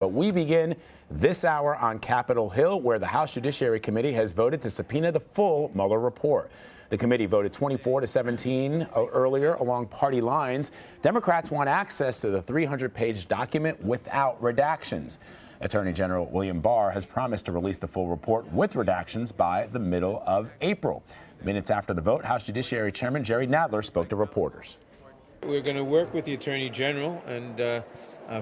But we begin this hour on Capitol Hill, where the House Judiciary Committee has voted to subpoena the full Mueller report. The committee voted 24-17 earlier along party lines. Democrats want access to the 300-page document without redactions. Attorney General William Barr has promised to release the full report with redactions by the middle of April. Minutes after the vote, House Judiciary Chairman Jerry Nadler spoke to reporters. We're going to work with the Attorney General and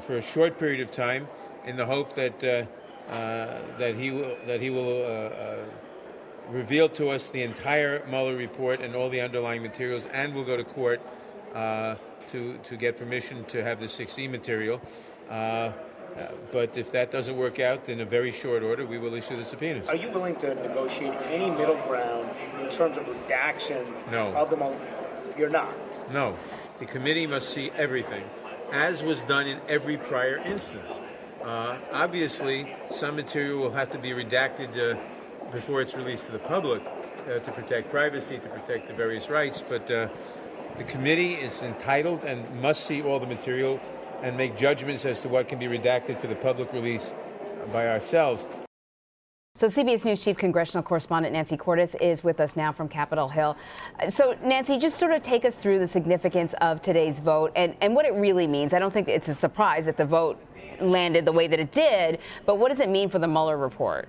for a short period of time, in the hope that he will reveal to us the entire Mueller report and all the underlying materials, and we'll go to court to get permission to have the 6E material. But if that doesn't work out, in a very short order, we will issue the subpoenas. Are you willing to negotiate any middle ground in terms of redactions? No. Of the Mueller? You're not? No. The committee must see everything, as was done in every prior instance. Obviously, some material will have to be redacted before it's released to the public to protect privacy, to protect the various rights. But the committee is entitled and must see all the material and make judgments as to what can be redacted for the public release by ourselves. So CBS News Chief Congressional Correspondent Nancy Cordes is with us now from Capitol Hill. So Nancy, just sort of take us through the significance of today's vote and what it really means. I don't think it's a surprise that the vote landed the way that it did, but what does it mean for the Mueller report?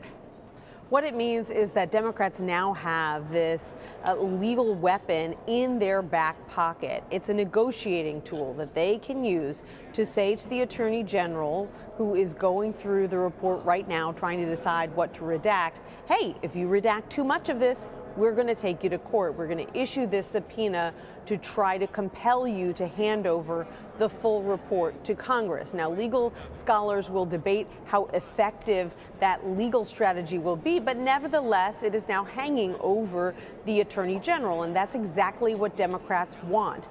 What it means is that Democrats now have this legal weapon in their back pocket. It's a negotiating tool that they can use to say to the Attorney General, who is going through the report right now, trying to decide what to redact, hey, if you redact too much of this, we're going to take you to court. We're going to issue this subpoena to try to compel you to hand over the full report to Congress. Now, legal scholars will debate how effective that legal strategy will be, but nevertheless, it is now hanging over the Attorney General, and that's exactly what Democrats want.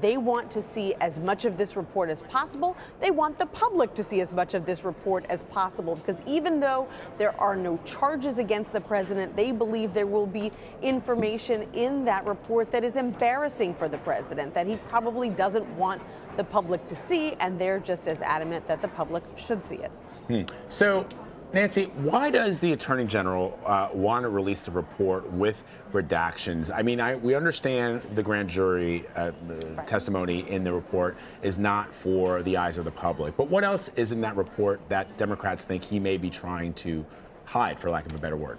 They want to see as much of this report as possible. They want the public to see as much of this report as possible, because even though there are no charges against the president, they believe there will be information in that report that is embarrassing for the president, that he probably doesn't want the public to see, and they're just as adamant that the public should see it. So, Nancy, why does the Attorney General want to release the report with redactions? I mean, we understand the grand jury testimony in the report is not for the eyes of the public, but what else is in that report that Democrats think he may be trying to hide, for lack of a better word?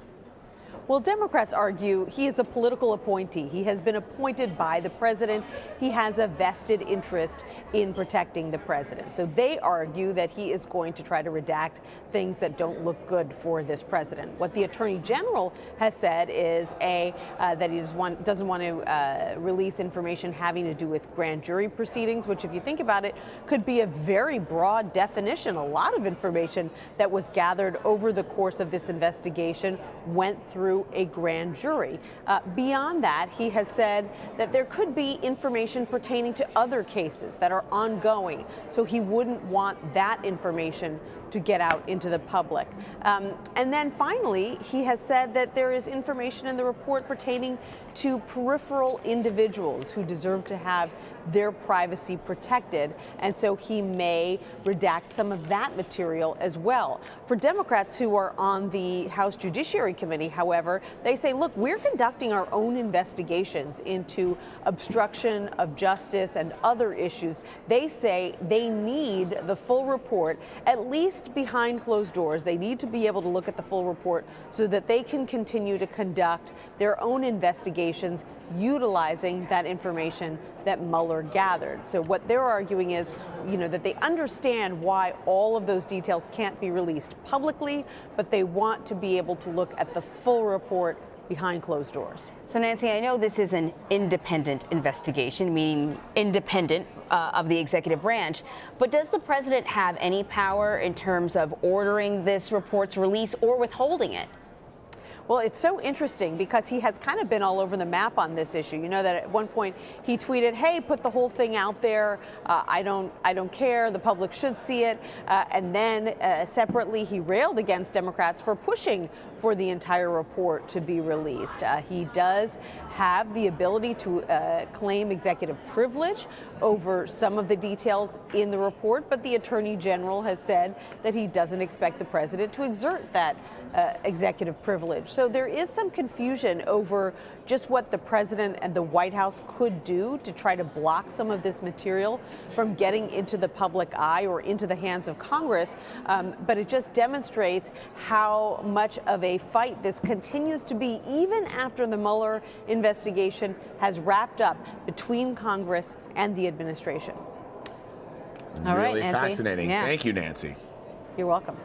Well, Democrats argue he is a political appointee. He has been appointed by the president. He has a vested interest in protecting the president. So they argue that he is going to try to redact things that don't look good for this president. What the Attorney General has said is, that he doesn't want to release information having to do with grand jury proceedings, which, if you think about it, could be a very broad definition. A lot of information that was gathered over the course of this investigation went through a grand jury. Beyond that, he has said that there could be information pertaining to other cases that are ongoing, so he wouldn't want that information to get out into the public. And then finally, he has said that there is information in the report pertaining to peripheral individuals who deserve to have their privacy protected, and so he may redact some of that material as well. For Democrats who are on the House Judiciary Committee, however, they say, look, we're conducting our own investigations into obstruction of justice and other issues. They say they need the full report, at least behind closed doors. They need to be able to look at the full report so that they can continue to conduct their own investigations utilizing that information that Mueller gathered. So what they're arguing is, that they understand why all of those details can't be released publicly, but they want to be able to look at the full report behind closed doors. So, Nancy, I know this is an independent investigation, meaning independent of the executive branch, but does the president have any power in terms of ordering this report's release or withholding it? Well, it's so interesting because he has kind of been all over the map on this issue. You know that at one point he tweeted, "Hey, put the whole thing out there. I don't care. The public should see it." And then separately, he railed against Democrats for pushing for the entire report to be released. He does have the ability to claim executive privilege over some of the details in the report, but the Attorney General has said that he doesn't expect the president to exert that executive privilege. So there is some confusion over just what the president and the White House could do to try to block some of this material from getting into the public eye or into the hands of Congress. But it just demonstrates how much of a fight this continues to be, even after the Mueller investigation has wrapped up between Congress and the administration. All right, really Nancy. fascinating. Yeah. Thank you, Nancy. You're welcome.